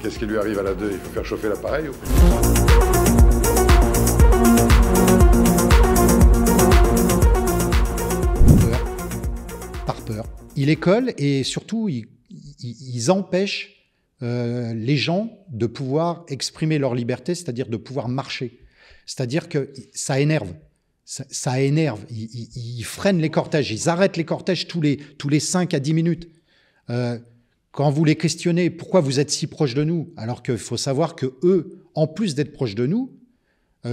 Qu'est-ce qui lui arrive à la 2? Il faut faire chauffer l'appareil ou... Par peur. Il école et surtout, ils empêchent les gens de pouvoir exprimer leur liberté, c'est-à-dire de pouvoir marcher. C'est-à-dire que ça énerve. Ça énerve. Ils freinent les cortèges. Ils arrêtent les cortèges tous les 5 à 10 minutes. Quand vous les questionnez, pourquoi vous êtes si proches de nous? Alors qu'il faut savoir que eux, en plus d'être proches de nous,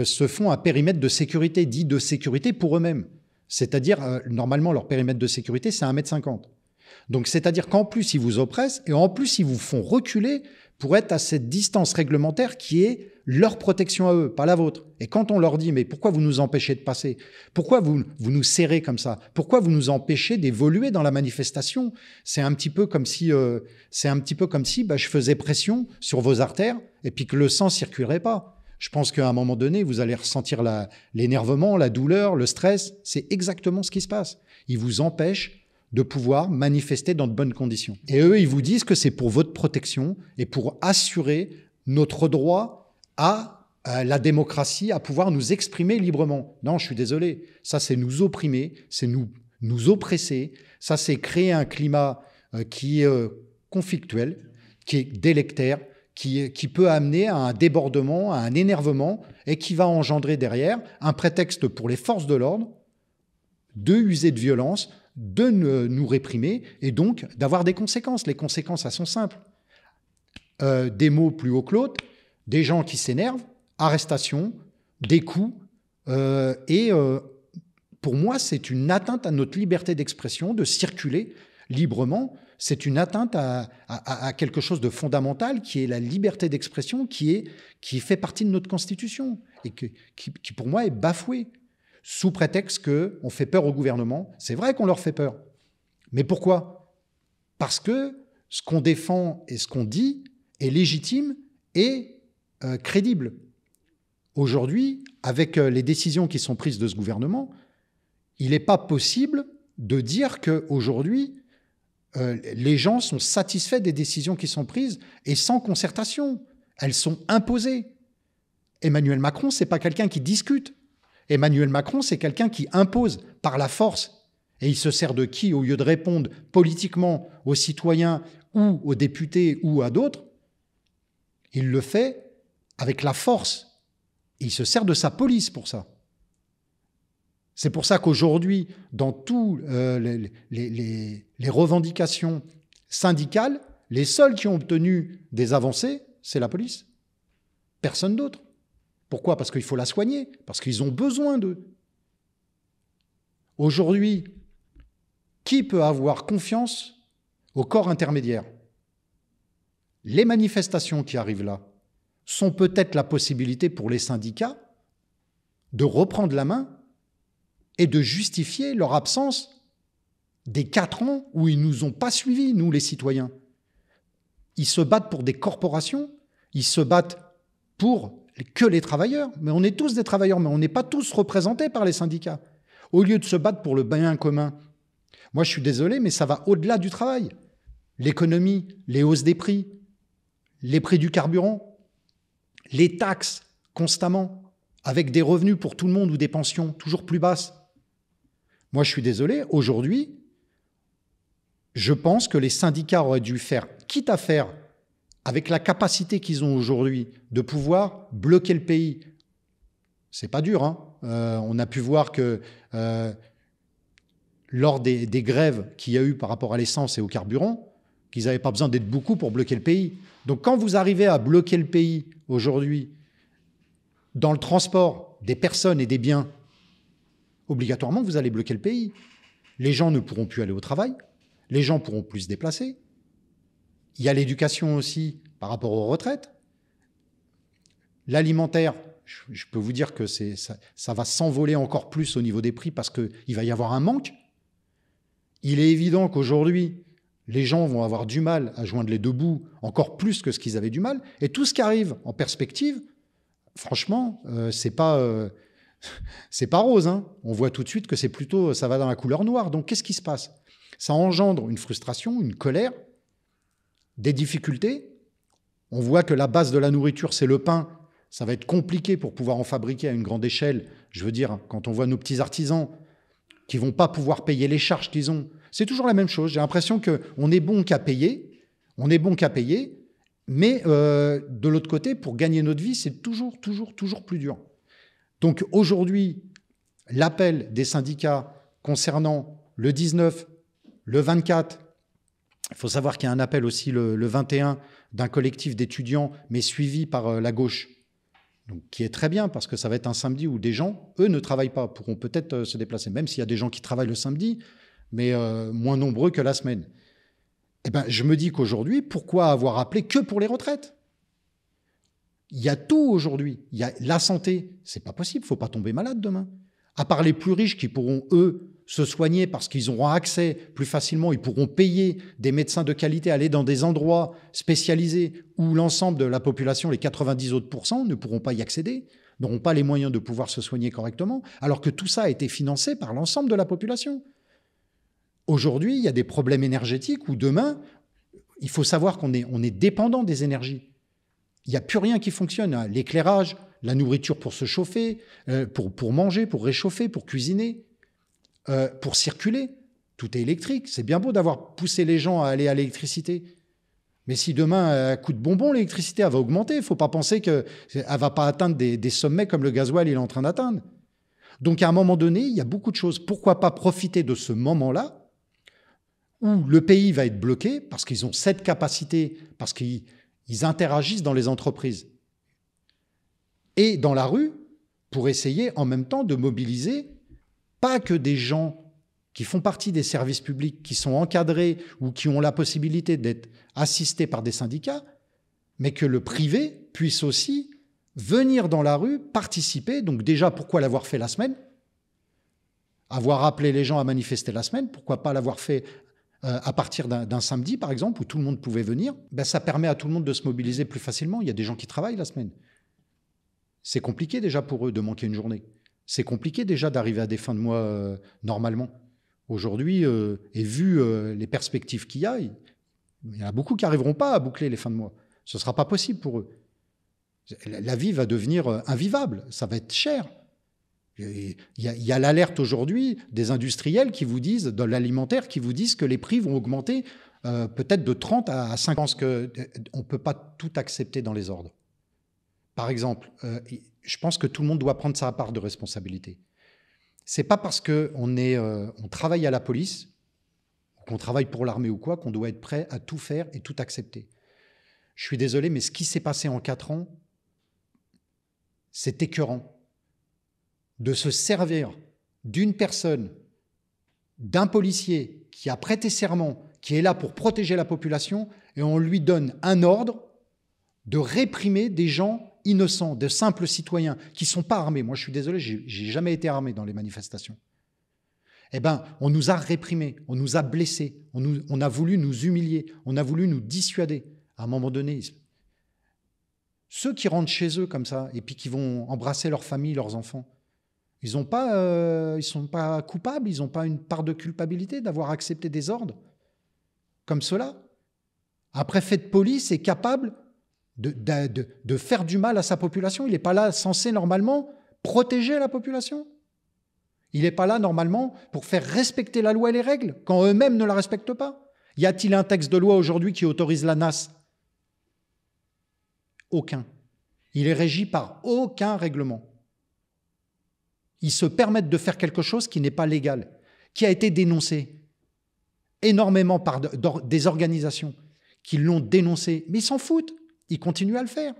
se font un périmètre de sécurité, dit de sécurité pour eux-mêmes. C'est-à-dire, normalement, leur périmètre de sécurité, c'est 1,50 m. Donc, c'est-à-dire qu'en plus, ils vous oppressent et en plus, ils vous font reculer pour être à cette distance réglementaire qui est leur protection à eux, pas la vôtre. Et quand on leur dit « mais pourquoi vous nous empêchez de passer? Pourquoi vous nous serrez comme ça? Pourquoi vous nous empêchez d'évoluer dans la manifestation ?» C'est un petit peu comme si, je faisais pression sur vos artères et puis que le sang circulerait pas. Je pense qu'à un moment donné, vous allez ressentir l'énervement, la douleur, le stress. C'est exactement ce qui se passe. Ils vous empêchent de pouvoir manifester dans de bonnes conditions. Et eux, ils vous disent que c'est pour votre protection et pour assurer notre droit à la démocratie, à pouvoir nous exprimer librement. Non, je suis désolé. Ça, c'est nous opprimer, c'est nous oppresser. Ça, c'est créer un climat qui est conflictuel, qui est délectaire, qui peut amener à un débordement, à un énervement et qui va engendrer derrière un prétexte pour les forces de l'ordre de user de violence, de nous réprimer et donc d'avoir des conséquences. Les conséquences, elles sont simples. Des mots plus hauts que l'autre, des gens qui s'énervent, arrestation, des coups. Pour moi, c'est une atteinte à notre liberté d'expression, de circuler librement. C'est une atteinte à quelque chose de fondamental qui est la liberté d'expression qui fait partie de notre Constitution et qui pour moi, est bafouée. Sous prétexte qu'on fait peur au gouvernement. C'est vrai qu'on leur fait peur. Mais pourquoi? Parce que ce qu'on défend et ce qu'on dit est légitime et crédible. Aujourd'hui, avec les décisions qui sont prises de ce gouvernement, il n'est pas possible de dire qu'aujourd'hui, les gens sont satisfaits des décisions qui sont prises et sans concertation. Elles sont imposées. Emmanuel Macron, ce n'est pas quelqu'un qui discute. Emmanuel Macron, c'est quelqu'un qui impose par la force. Et il se sert de qui au lieu de répondre politiquement aux citoyens ou aux députés ou à d'autres? Il le fait avec la force. Il se sert de sa police pour ça. C'est pour ça qu'aujourd'hui, dans toutes les revendications syndicales, les seuls qui ont obtenu des avancées, c'est la police. Personne d'autre. Pourquoi? Parce qu'il faut la soigner, parce qu'ils ont besoin d'eux. Aujourd'hui, qui peut avoir confiance au corps intermédiaire? Les manifestations qui arrivent là sont peut-être la possibilité pour les syndicats de reprendre la main et de justifier leur absence des 4 ans où ils ne nous ont pas suivis, nous les citoyens. Ils se battent pour des corporations, ils se battent pour que les travailleurs, mais on est tous des travailleurs, mais on n'est pas tous représentés par les syndicats. Au lieu de se battre pour le bien commun, moi je suis désolé, mais ça va au-delà du travail. L'économie, les hausses des prix du carburant, les taxes constamment, avec des revenus pour tout le monde ou des pensions toujours plus basses. Moi je suis désolé, aujourd'hui, je pense que les syndicats auraient dû faire, quitte à faire avec la capacité qu'ils ont aujourd'hui de pouvoir bloquer le pays. C'est pas dur, hein. On a pu voir que lors des grèves qu'il y a eu par rapport à l'essence et au carburant, qu'ils n'avaient pas besoin d'être beaucoup pour bloquer le pays. Donc quand vous arrivez à bloquer le pays aujourd'hui dans le transport des personnes et des biens, obligatoirement vous allez bloquer le pays. Les gens ne pourront plus aller au travail, les gens pourront plus se déplacer. Il y a l'éducation aussi par rapport aux retraites. L'alimentaire, je peux vous dire que ça va s'envoler encore plus au niveau des prix parce qu'il va y avoir un manque. Il est évident qu'aujourd'hui, les gens vont avoir du mal à joindre les deux bouts, encore plus que ce qu'ils avaient du mal. Et tout ce qui arrive en perspective, franchement, c'est pas rose, hein. On voit tout de suite que c'est plutôt, ça va dans la couleur noire. Donc qu'est-ce qui se passe? Ça engendre une frustration, une colère, des difficultés. On voit que la base de la nourriture, c'est le pain. Ça va être compliqué pour pouvoir en fabriquer à une grande échelle. Je veux dire, quand on voit nos petits artisans qui vont pas pouvoir payer les charges qu'ils ont, c'est toujours la même chose. J'ai l'impression qu'on est bon qu'à payer, mais de l'autre côté, pour gagner notre vie, c'est toujours plus dur. Donc aujourd'hui, l'appel des syndicats concernant le 19, le 24, il faut savoir qu'il y a un appel aussi le 21 d'un collectif d'étudiants, mais suivi par la gauche, donc, qui est très bien, parce que ça va être un samedi où des gens, eux, ne travaillent pas, pourront peut-être se déplacer, même s'il y a des gens qui travaillent le samedi, mais moins nombreux que la semaine. Eh ben, je me dis qu'aujourd'hui, pourquoi avoir appelé que pour les retraites? Il y a tout aujourd'hui. Il y a la santé, c'est pas possible, il ne faut pas tomber malade demain. À part les plus riches qui pourront, eux, se soigner parce qu'ils auront accès plus facilement, ils pourront payer des médecins de qualité, aller dans des endroits spécialisés où l'ensemble de la population, les 90 autres %, ne pourront pas y accéder, n'auront pas les moyens de pouvoir se soigner correctement, alors que tout ça a été financé par l'ensemble de la population. Aujourd'hui, il y a des problèmes énergétiques où demain, il faut savoir qu'on est dépendant des énergies. Il n'y a plus rien qui fonctionne. L'éclairage, la nourriture pour se chauffer, pour manger, pour réchauffer, pour cuisiner, pour circuler. Tout est électrique. C'est bien beau d'avoir poussé les gens à aller à l'électricité. Mais si demain, à coup de bonbon, l'électricité elle va augmenter, il ne faut pas penser qu'elle ne va pas atteindre des sommets comme le gasoil il est en train d'atteindre. Donc à un moment donné, il y a beaucoup de choses. Pourquoi pas profiter de ce moment-là où le pays va être bloqué parce qu'ils ont cette capacité, parce qu'ils interagissent dans les entreprises et dans la rue pour essayer en même temps de mobiliser pas que des gens qui font partie des services publics, qui sont encadrés ou qui ont la possibilité d'être assistés par des syndicats, mais que le privé puisse aussi venir dans la rue, participer. Donc déjà, pourquoi l'avoir fait la semaine? Avoir appelé les gens à manifester la semaine, pourquoi pas l'avoir fait à partir d'un samedi, par exemple, où tout le monde pouvait venir? Ben, ça permet à tout le monde de se mobiliser plus facilement. Il y a des gens qui travaillent la semaine. C'est compliqué déjà pour eux de manquer une journée. C'est compliqué déjà d'arriver à des fins de mois normalement. Aujourd'hui, et vu les perspectives qu'il y a, il y en a beaucoup qui n'arriveront pas à boucler les fins de mois. Ce ne sera pas possible pour eux. La vie va devenir invivable, ça va être cher. Il y a l'alerte aujourd'hui des industriels qui vous disent, dans l'alimentaire, qui vous disent que les prix vont augmenter peut-être de 30 à 50. Je pense qu'on ne peut pas tout accepter dans les ordres. Par exemple, je pense que tout le monde doit prendre sa part de responsabilité. C'est pas parce qu'on travaille à la police, qu'on travaille pour l'armée ou quoi, qu'on doit être prêt à tout faire et tout accepter. Je suis désolé, mais ce qui s'est passé en 4 ans, c'est écœurant. De se servir d'une personne, d'un policier qui a prêté serment, qui est là pour protéger la population, et on lui donne un ordre de réprimer des gens innocents, de simples citoyens qui ne sont pas armés. Moi, je suis désolé, j'ai jamais été armé dans les manifestations. Eh bien, on nous a réprimés, on nous a blessés, on a voulu nous humilier, on a voulu nous dissuader. À un moment donné, ceux qui rentrent chez eux comme ça et puis qui vont embrasser leur famille, leurs enfants, ils sont pas coupables, ils n'ont pas une part de culpabilité d'avoir accepté des ordres comme cela. Un préfet de police est capable de faire du mal à sa population. Il n'est pas là censé normalement protéger la population. Il n'est pas là normalement pour faire respecter la loi et les règles quand eux-mêmes ne la respectent pas. Y a-t-il un texte de loi aujourd'hui qui autorise la NAS? Aucun. Il est régi par aucun règlement. Ils se permettent de faire quelque chose qui n'est pas légal, qui a été dénoncé énormément par des organisations qui l'ont dénoncé, mais ils s'en foutent, ils continuent à le faire.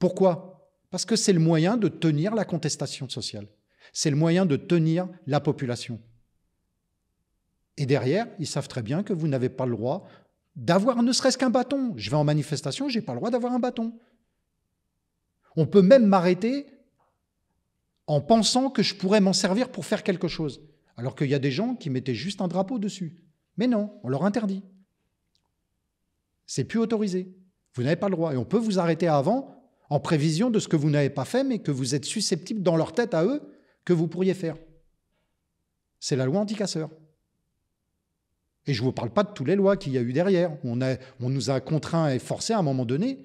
Pourquoi? Parce que c'est le moyen de tenir la contestation sociale, c'est le moyen de tenir la population. Et derrière, ils savent très bien que vous n'avez pas le droit d'avoir ne serait-ce qu'un bâton. Je vais en manifestation, je n'ai pas le droit d'avoir un bâton. On peut même m'arrêter en pensant que je pourrais m'en servir pour faire quelque chose. Alors qu'il y a des gens qui mettaient juste un drapeau dessus. Mais non, on leur interdit. C'est plus autorisé. Vous n'avez pas le droit. Et on peut vous arrêter avant, en prévision de ce que vous n'avez pas fait, mais que vous êtes susceptible dans leur tête à eux, que vous pourriez faire. C'est la loi anti-casseurs. Et je ne vous parle pas de toutes les lois qu'il y a eu derrière. On nous a contraints et forcés à un moment donné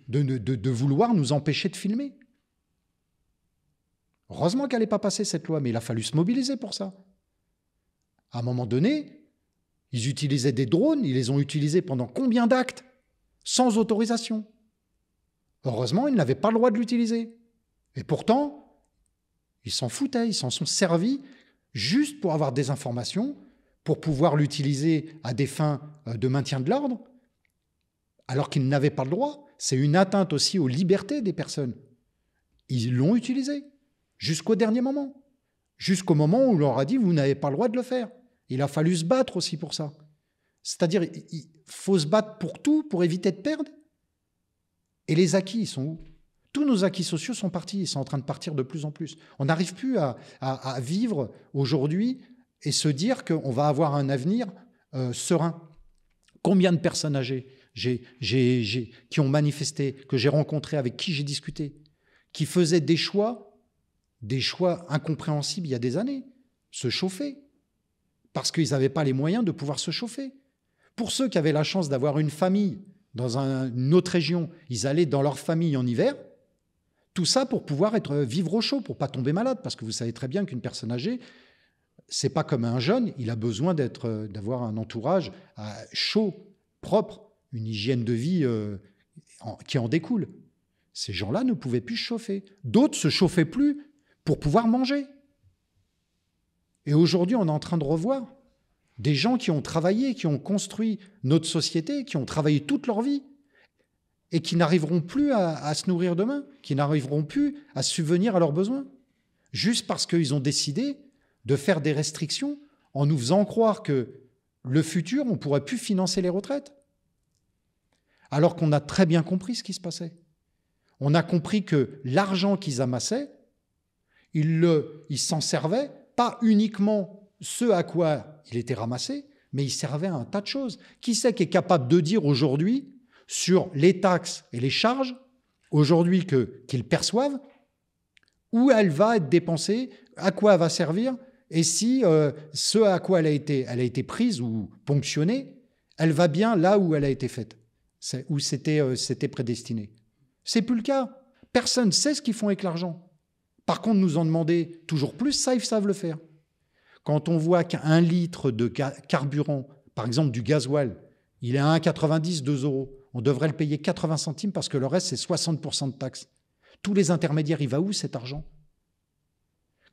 de vouloir nous empêcher de filmer. Heureusement qu'elle n'est pas passée, cette loi, mais il a fallu se mobiliser pour ça. À un moment donné, ils utilisaient des drones, ils les ont utilisés pendant combien d'actes sans autorisation? Heureusement, ils n'avaient pas le droit de l'utiliser. Et pourtant, ils s'en foutaient, ils s'en sont servis juste pour avoir des informations, pour pouvoir l'utiliser à des fins de maintien de l'ordre, alors qu'ils n'avaient pas le droit. C'est une atteinte aussi aux libertés des personnes. Ils l'ont utilisé jusqu'au dernier moment, jusqu'au moment où on leur a dit « vous n'avez pas le droit de le faire ». Il a fallu se battre aussi pour ça. C'est-à-dire, il faut se battre pour tout, pour éviter de perdre. Et les acquis, ils sont où? Tous nos acquis sociaux sont partis, ils sont en train de partir de plus en plus. On n'arrive plus à vivre aujourd'hui et se dire qu'on va avoir un avenir serein. Combien de personnes âgées qui ont manifesté, que j'ai rencontrées, avec qui j'ai discuté, qui faisaient des choix incompréhensibles il y a des années, se chauffer, parce qu'ils n'avaient pas les moyens de pouvoir se chauffer. Pour ceux qui avaient la chance d'avoir une famille dans une autre région, ils allaient dans leur famille en hiver, tout ça pour pouvoir vivre au chaud, pour ne pas tomber malade, parce que vous savez très bien qu'une personne âgée, c'est pas comme un jeune, il a besoin d'avoir un entourage chaud, propre, une hygiène de vie qui en découle. Ces gens-là ne pouvaient plus se chauffer. D'autres se chauffaient plus pour pouvoir manger. Et aujourd'hui, on est en train de revoir des gens qui ont travaillé, qui ont construit notre société, qui ont travaillé toute leur vie et qui n'arriveront plus à se nourrir demain, qui n'arriveront plus à subvenir à leurs besoins, juste parce qu'ils ont décidé de faire des restrictions en nous faisant croire que le futur, on ne pourrait plus financer les retraites. Alors qu'on a très bien compris ce qui se passait. On a compris que l'argent qu'ils amassaient, ils s'en servaient, pas uniquement ce à quoi il était ramassé, mais il servait à un tas de choses. Qui c'est qui est capable de dire aujourd'hui, sur les taxes et les charges, aujourd'hui qu'ils perçoivent, où elle va être dépensée, à quoi elle va servir, et si ce à quoi elle a été prise ou ponctionnée, elle va bien là où elle a été faite, où c'était prédestiné. C'est plus le cas. Personne ne sait ce qu'ils font avec l'argent. Par contre, nous en demander toujours plus, ça, ils savent le faire. Quand on voit qu'un litre de carburant, par exemple du gasoil, il est à 1,90, 2 €, on devrait le payer 80 centimes parce que le reste, c'est 60% de taxes. Tous les intermédiaires, il va où cet argent?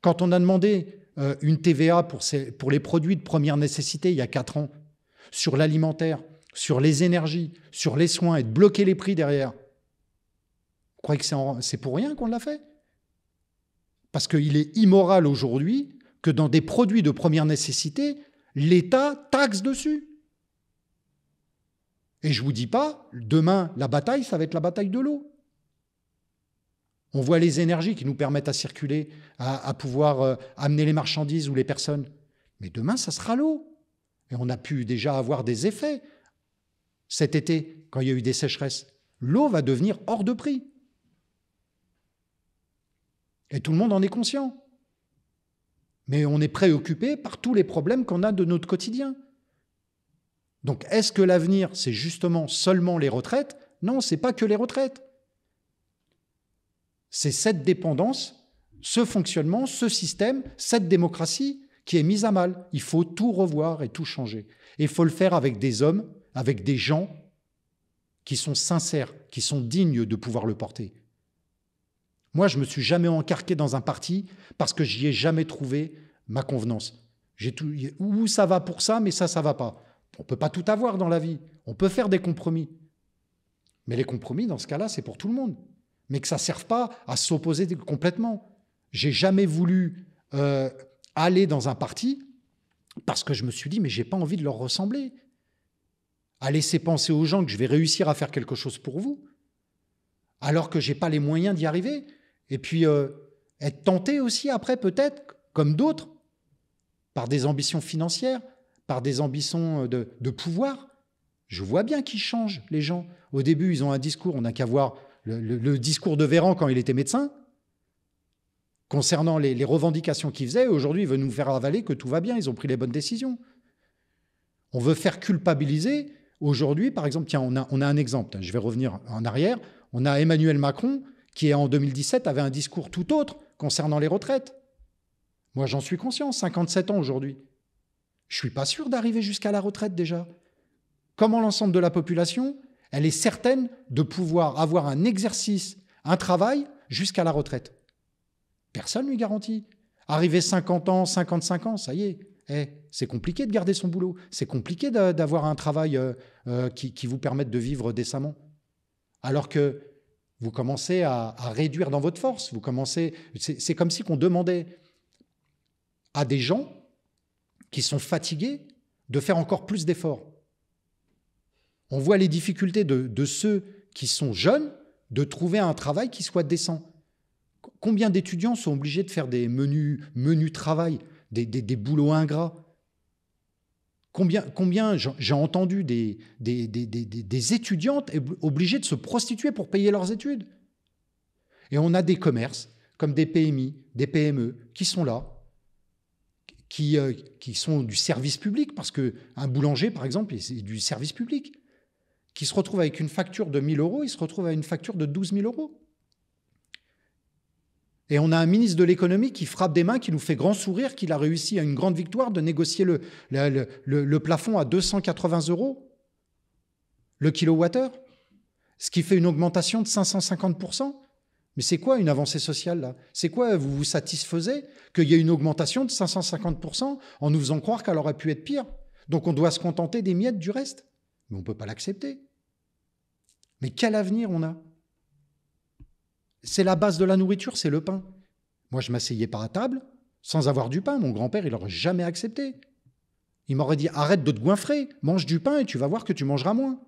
Quand on a demandé une TVA pour les produits de première nécessité il y a 4 ans, sur l'alimentaire, sur les énergies, sur les soins, et de bloquer les prix derrière, vous croyez que c'est pour rien qu'on l'a fait? Parce qu'il est immoral aujourd'hui que dans des produits de première nécessité, l'État taxe dessus. Et je ne vous dis pas, demain, la bataille, ça va être la bataille de l'eau. On voit les énergies qui nous permettent à circuler, à pouvoir amener les marchandises ou les personnes. Mais demain, ça sera l'eau. Et on a pu déjà avoir des effets. Cet été, quand il y a eu des sécheresses, l'eau va devenir hors de prix. Et tout le monde en est conscient. Mais on est préoccupé par tous les problèmes qu'on a de notre quotidien. Donc, est-ce que l'avenir, c'est justement seulement les retraites? Non, ce n'est pas que les retraites. C'est cette dépendance, ce fonctionnement, ce système, cette démocratie qui est mise à mal. Il faut tout revoir et tout changer. Et il faut le faire avec des hommes, avec des gens qui sont sincères, qui sont dignes de pouvoir le porter. Moi, je ne me suis jamais encarqué dans un parti parce que j'y ai jamais trouvé ma convenance. Où ça va pour ça, mais ça ne va pas. On ne peut pas tout avoir dans la vie. On peut faire des compromis. Mais les compromis, dans ce cas-là, c'est pour tout le monde. Mais que ça ne serve pas à s'opposer complètement. J'ai jamais voulu aller dans un parti parce que je me suis dit, mais je n'ai pas envie de leur ressembler. À laisser penser aux gens que je vais réussir à faire quelque chose pour vous, alors que je n'ai pas les moyens d'y arriver. Et puis, être tenté aussi après, peut-être, comme d'autres, par des ambitions financières, par des ambitions de pouvoir. Je vois bien qu'ils changent, les gens. Au début, ils ont un discours, on n'a qu'à voir le discours de Véran quand il était médecin, concernant les revendications qu'il faisait. Aujourd'hui, il veut nous faire avaler que tout va bien, ils ont pris les bonnes décisions. On veut faire culpabiliser. Aujourd'hui, par exemple, tiens, on a un exemple. Je vais revenir en arrière. On a Emmanuel Macron qui, en 2017, avait un discours tout autre concernant les retraites. Moi, j'en suis conscient, 57 ans aujourd'hui. Je ne suis pas sûr d'arriver jusqu'à la retraite déjà. Comment l'ensemble de la population, elle est certaine de pouvoir avoir un exercice, un travail jusqu'à la retraite. Personne ne lui garantit. Arriver 50 ans, 55 ans, ça y est, c'est compliqué de garder son boulot. C'est compliqué d'avoir un travail qui vous permette de vivre décemment. Alors que vous commencez à réduire dans votre force. C'est comme si on demandait à des gens qui sont fatigués de faire encore plus d'efforts. On voit les difficultés de ceux qui sont jeunes de trouver un travail qui soit décent. Combien d'étudiants sont obligés de faire des menus travail, des boulots ingrats? Combien j'ai entendu des étudiantes obligées de se prostituer pour payer leurs études? Et on a des commerces comme des PMI, des PME qui sont là, qui sont du service public, parce qu'un boulanger, par exemple, c'est du service public, qui se retrouve avec une facture de 1 000 €, il se retrouve avec une facture de 12 000 €. Et on a un ministre de l'économie qui frappe des mains, qui nous fait grand sourire, qu'il a réussi à une grande victoire de négocier le plafond à 280 € le kilowattheure, ce qui fait une augmentation de 550%. Mais c'est quoi une avancée sociale là? C'est quoi, vous vous satisfaisez qu'il y ait une augmentation de 550% en nous faisant croire qu'elle aurait pu être pire? Donc on doit se contenter des miettes du reste. Mais on ne peut pas l'accepter. Mais quel avenir on a? C'est la base de la nourriture, c'est le pain. Moi, je m'asseyais pas à table sans avoir du pain. Mon grand-père, il n'aurait jamais accepté. Il m'aurait dit, arrête de te goinfrer, mange du pain et tu vas voir que tu mangeras moins.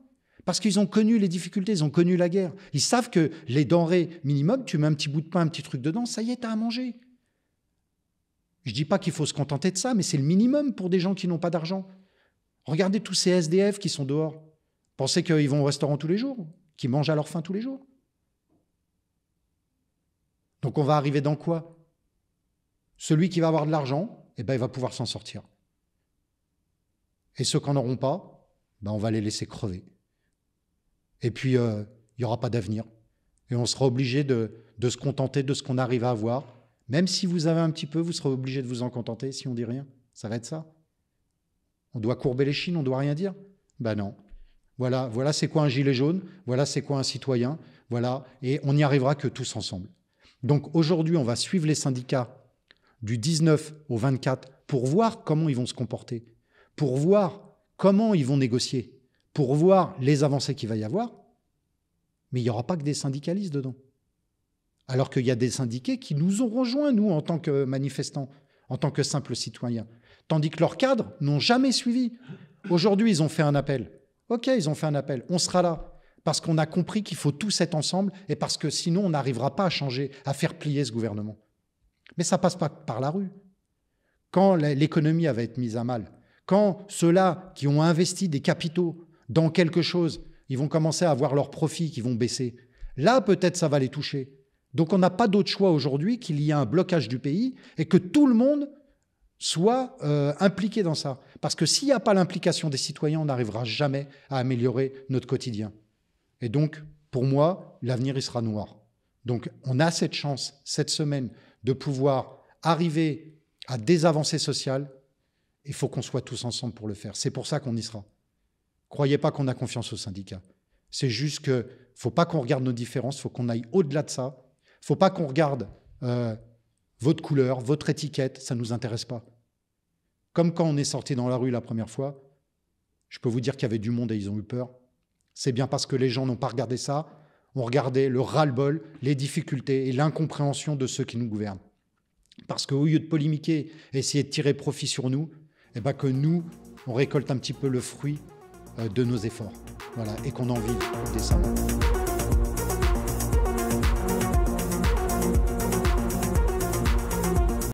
Parce qu'ils ont connu les difficultés, ils ont connu la guerre. Ils savent que les denrées minimum, tu mets un petit bout de pain, un petit truc dedans, ça y est, t'as à manger. Je ne dis pas qu'il faut se contenter de ça, mais c'est le minimum pour des gens qui n'ont pas d'argent. Regardez tous ces SDF qui sont dehors. Pensez qu'ils vont au restaurant tous les jours, qu'ils mangent à leur faim tous les jours. Donc on va arriver dans quoi? Celui qui va avoir de l'argent, il va pouvoir s'en sortir. Et ceux qui n'en auront pas, on va les laisser crever. Et puis, il n'y aura pas d'avenir. Et on sera obligé de se contenter de ce qu'on arrive à avoir. Même si vous avez un petit peu, vous serez obligé de vous en contenter si on ne dit rien. Ça va être ça. On doit courber les chines, on ne doit rien dire? Non. Voilà c'est quoi un gilet jaune, voilà c'est quoi un citoyen, voilà, et on n'y arrivera que tous ensemble. Donc aujourd'hui, on va suivre les syndicats du 19 au 24 pour voir comment ils vont se comporter, pour voir comment ils vont négocier, pour voir les avancées qu'il va y avoir. Mais il n'y aura pas que des syndicalistes dedans. Alors qu'il y a des syndiqués qui nous ont rejoints, nous, en tant que manifestants, en tant que simples citoyens. Tandis que leurs cadres n'ont jamais suivi. Aujourd'hui, ils ont fait un appel. OK, ils ont fait un appel. On sera là. Parce qu'on a compris qu'il faut tous être ensemble et parce que sinon, on n'arrivera pas à changer, à faire plier ce gouvernement. Mais ça ne passe pas par la rue. Quand l'économie va être mise à mal, quand ceux-là qui ont investi des capitaux dans quelque chose, ils vont commencer à avoir leurs profits qui vont baisser, là, peut-être, ça va les toucher. Donc, on n'a pas d'autre choix aujourd'hui qu'il y ait un blocage du pays et que tout le monde soit impliqué dans ça. Parce que s'il n'y a pas l'implication des citoyens, on n'arrivera jamais à améliorer notre quotidien. Et donc, pour moi, l'avenir, il sera noir. Donc, on a cette chance, cette semaine, de pouvoir arriver à des avancées sociales. Il faut qu'on soit tous ensemble pour le faire. C'est pour ça qu'on y sera. Croyez pas qu'on a confiance aux syndicats. C'est juste qu'il ne faut pas qu'on regarde nos différences, il faut qu'on aille au-delà de ça. Il ne faut pas qu'on regarde votre couleur, votre étiquette, ça ne nous intéresse pas. Comme quand on est sorti dans la rue la première fois, je peux vous dire qu'il y avait du monde et ils ont eu peur. C'est bien parce que les gens n'ont pas regardé ça, on regardait le ras-le-bol, les difficultés et l'incompréhension de ceux qui nous gouvernent. Parce qu'au lieu de polémiquer et essayer de tirer profit sur nous, que nous, on récolte un petit peu le fruit de nos efforts. Voilà, et qu'on en vive décemment.